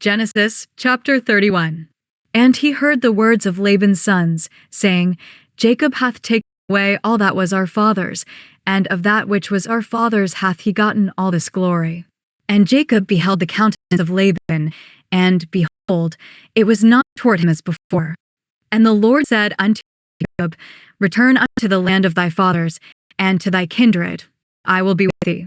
Genesis chapter 31. And he heard the words of Laban's sons, saying, Jacob hath taken away all that was our father's, and of that which was our father's hath he gotten all this glory. And Jacob beheld the countenance of Laban, and behold, it was not toward him as before. And the Lord said unto Jacob, Return unto the land of thy fathers, and to thy kindred. I will be with thee.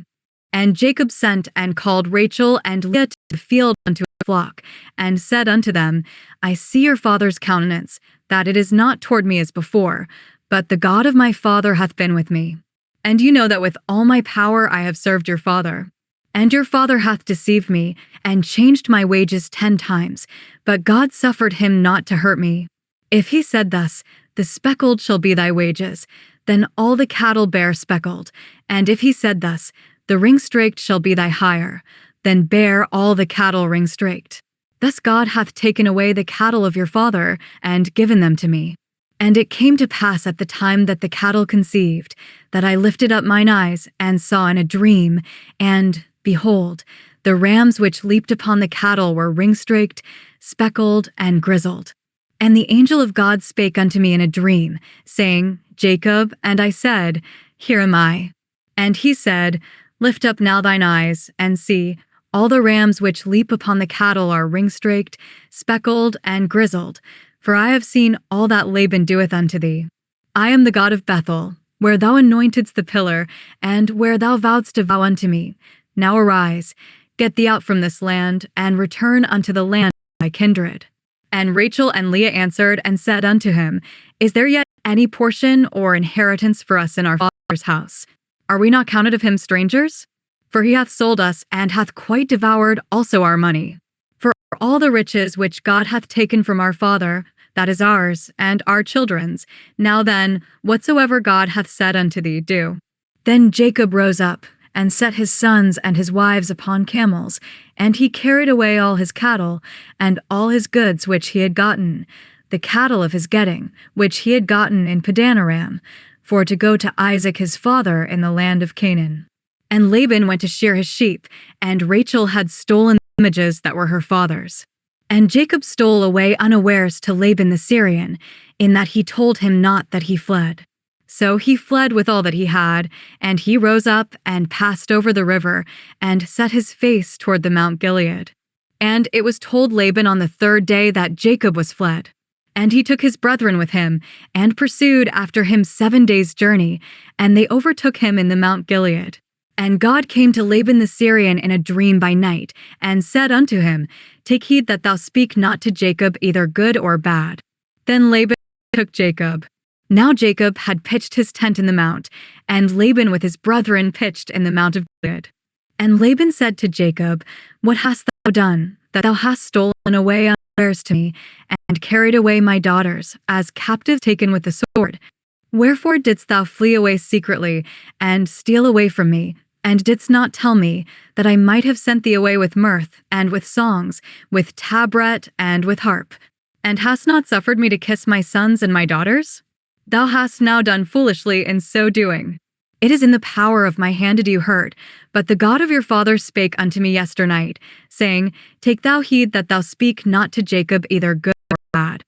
And Jacob sent and called Rachel and Leah to the field unto a flock, and said unto them, I see your father's countenance, that it is not toward me as before, but the God of my father hath been with me. And you know that with all my power I have served your father. And your father hath deceived me, and changed my wages 10 times, but God suffered him not to hurt me. If he said thus, The speckled shall be thy wages, then all the cattle bear speckled. And if he said thus, The ring-straked shall be thy hire, then bear all the cattle ring-straked. Thus God hath taken away the cattle of your father, and given them to me. And it came to pass at the time that the cattle conceived, that I lifted up mine eyes, and saw in a dream, and, behold, the rams which leaped upon the cattle were ring-straked, speckled, and grizzled. And the angel of God spake unto me in a dream, saying, Jacob, and I said, Here am I. And he said, Lift up now thine eyes, and see, all the rams which leap upon the cattle are ring-straked, speckled, and grizzled, for I have seen all that Laban doeth unto thee. I am the God of Bethel, where thou anointedst the pillar, and where thou vowedst a vow unto me. Now arise, get thee out from this land, and return unto the land of thy kindred. And Rachel and Leah answered and said unto him, Is there yet any portion or inheritance for us in our father's house? Are we not counted of him strangers? For he hath sold us, and hath quite devoured also our money. For all the riches which God hath taken from our father, that is ours, and our children's. Now then, whatsoever God hath said unto thee, do. Then Jacob rose up, and set his sons and his wives upon camels, and he carried away all his cattle, and all his goods which he had gotten, the cattle of his getting, which he had gotten in Padanaram, for to go to Isaac his father in the land of Canaan. And Laban went to shear his sheep, and Rachel had stolen the images that were her father's. And Jacob stole away unawares to Laban the Syrian, in that he told him not that he fled. So he fled with all that he had, and he rose up and passed over the river, and set his face toward the Mount Gilead. And it was told Laban on the 3rd day that Jacob was fled. And he took his brethren with him, and pursued after him 7 days' journey, and they overtook him in the Mount Gilead. And God came to Laban the Syrian in a dream by night, and said unto him, Take heed that thou speak not to Jacob either good or bad. Then Laban took Jacob. Now Jacob had pitched his tent in the mount, and Laban with his brethren pitched in the Mount of Gilead. And Laban said to Jacob, What hast thou done, that thou hast stolen away unawares to me, and carried away my daughters, as captives taken with the sword? Wherefore didst thou flee away secretly, and steal away from me, and didst not tell me, that I might have sent thee away with mirth, and with songs, with tabret, and with harp? And hast not suffered me to kiss my sons and my daughters? Thou hast now done foolishly in so doing. It is in the power of my hand to do hurt, but the God of your father spake unto me yesternight, saying, Take thou heed that thou speak not to Jacob either good or bad.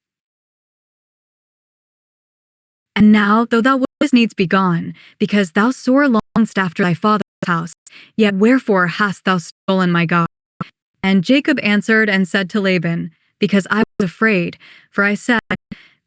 And now, though thou wouldest needs be gone, because thou sore longest after thy father's house, yet wherefore hast thou stolen my God? And Jacob answered and said to Laban, Because I was afraid, for I said,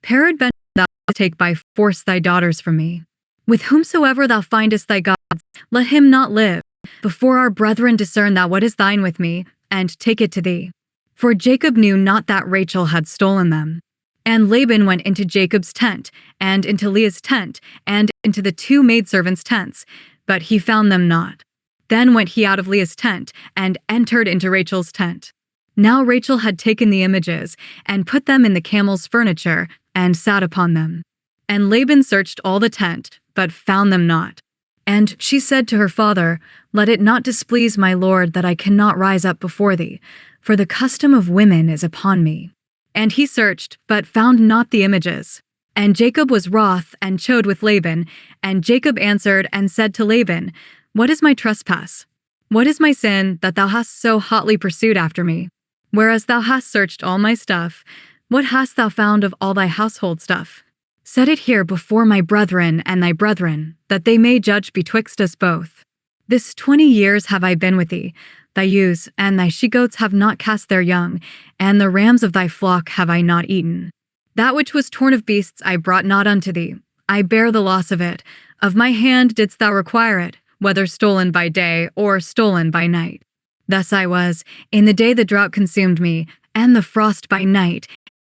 Peradventure thou take by force thy daughters from me. With whomsoever thou findest thy gods, let him not live, before our brethren discern thou what is thine with me, and take it to thee. For Jacob knew not that Rachel had stolen them. And Laban went into Jacob's tent, and into Leah's tent, and into the 2 maidservants' tents, but he found them not. Then went he out of Leah's tent, and entered into Rachel's tent. Now Rachel had taken the images, and put them in the camel's furniture, and sat upon them. And Laban searched all the tent, but found them not. And she said to her father, Let it not displease my lord that I cannot rise up before thee, for the custom of women is upon me. And he searched, but found not the images. And Jacob was wroth, and chode with Laban. And Jacob answered and said to Laban, What is my trespass? What is my sin, that thou hast so hotly pursued after me? Whereas thou hast searched all my stuff, what hast thou found of all thy household stuff? Set it here before my brethren and thy brethren, that they may judge betwixt us both. This 20 years have I been with thee. Thy ewes and thy she-goats have not cast their young, and the rams of thy flock have I not eaten. That which was torn of beasts I brought not unto thee. I bear the loss of it. Of my hand didst thou require it, whether stolen by day or stolen by night. Thus I was, in the day the drought consumed me, and the frost by night,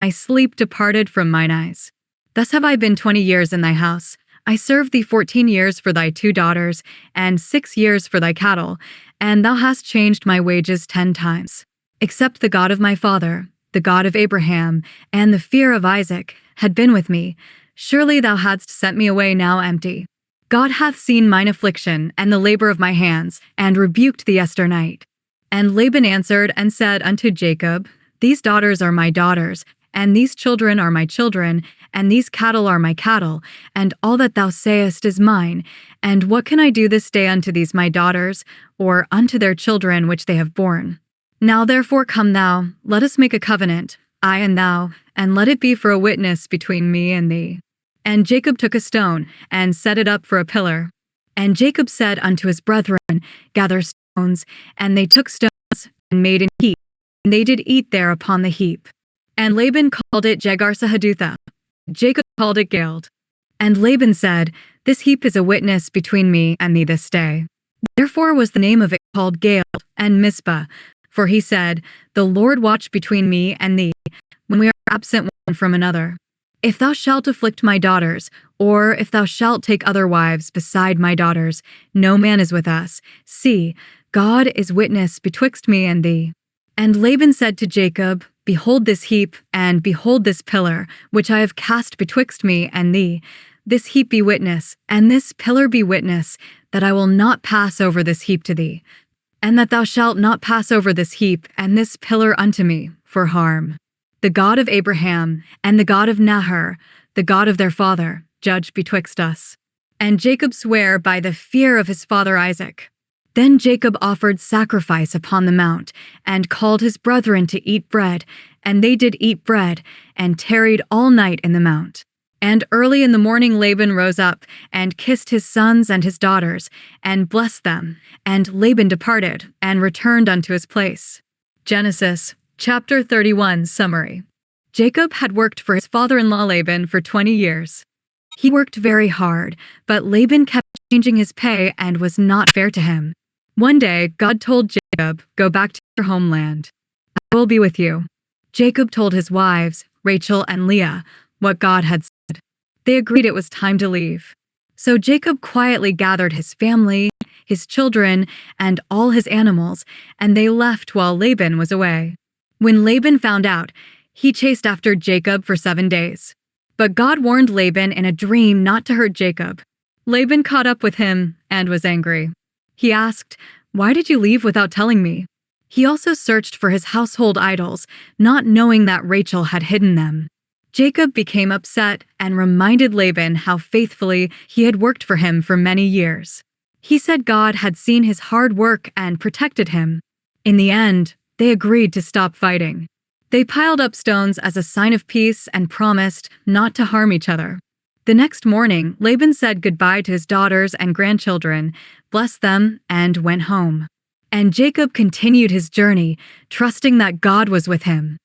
my sleep departed from mine eyes. Thus have I been 20 years in thy house. I served thee 14 years for thy 2 daughters, and 6 years for thy cattle, and thou hast changed my wages 10 times. Except the God of my father, the God of Abraham, and the fear of Isaac, had been with me, surely thou hadst sent me away now empty. God hath seen mine affliction and the labor of my hands, and rebuked thee yesternight. And Laban answered and said unto Jacob, These daughters are my daughters, and these children are my children, and these cattle are my cattle, and all that thou sayest is mine. And what can I do this day unto these my daughters, or unto their children which they have borne? Now therefore come thou, let us make a covenant, I and thou, and let it be for a witness between me and thee. And Jacob took a stone, and set it up for a pillar. And Jacob said unto his brethren, Gather stones, and they took stones, and made an heap, and they did eat there upon the heap. And Laban called it Jegar-sahadutha. Jacob called it Galeed. And Laban said, This heap is a witness between me and thee this day. Therefore was the name of it called Galeed and Mizpah, for he said, The Lord watch between me and thee, when we are absent one from another. If thou shalt afflict my daughters, or if thou shalt take other wives beside my daughters, no man is with us. See, God is witness betwixt me and thee. And Laban said to Jacob, Behold this heap, and behold this pillar, which I have cast betwixt me and thee. This heap be witness, and this pillar be witness, that I will not pass over this heap to thee, and that thou shalt not pass over this heap and this pillar unto me, for harm. The God of Abraham, and the God of Nahor, the God of their father, judge betwixt us. And Jacob sware by the fear of his father Isaac. Then Jacob offered sacrifice upon the mount, and called his brethren to eat bread, and they did eat bread, and tarried all night in the mount. And early in the morning Laban rose up, and kissed his sons and his daughters, and blessed them. And Laban departed, and returned unto his place. Genesis, chapter 31, summary. Jacob had worked for his father-in-law Laban for 20 years. He worked very hard, but Laban kept changing his pay and was not fair to him. One day, God told Jacob, Go back to your homeland. I will be with you. Jacob told his wives, Rachel and Leah, what God had said. They agreed it was time to leave. So Jacob quietly gathered his family, his children, and all his animals, and they left while Laban was away. When Laban found out, he chased after Jacob for 7 days. But God warned Laban in a dream not to hurt Jacob. Laban caught up with him and was angry. He asked, Why did you leave without telling me? He also searched for his household idols, not knowing that Rachel had hidden them. Jacob became upset and reminded Laban how faithfully he had worked for him for many years. He said God had seen his hard work and protected him. In the end, they agreed to stop fighting. They piled up stones as a sign of peace and promised not to harm each other. The next morning, Laban said goodbye to his daughters and grandchildren, blessed them, and went home. And Jacob continued his journey, trusting that God was with him.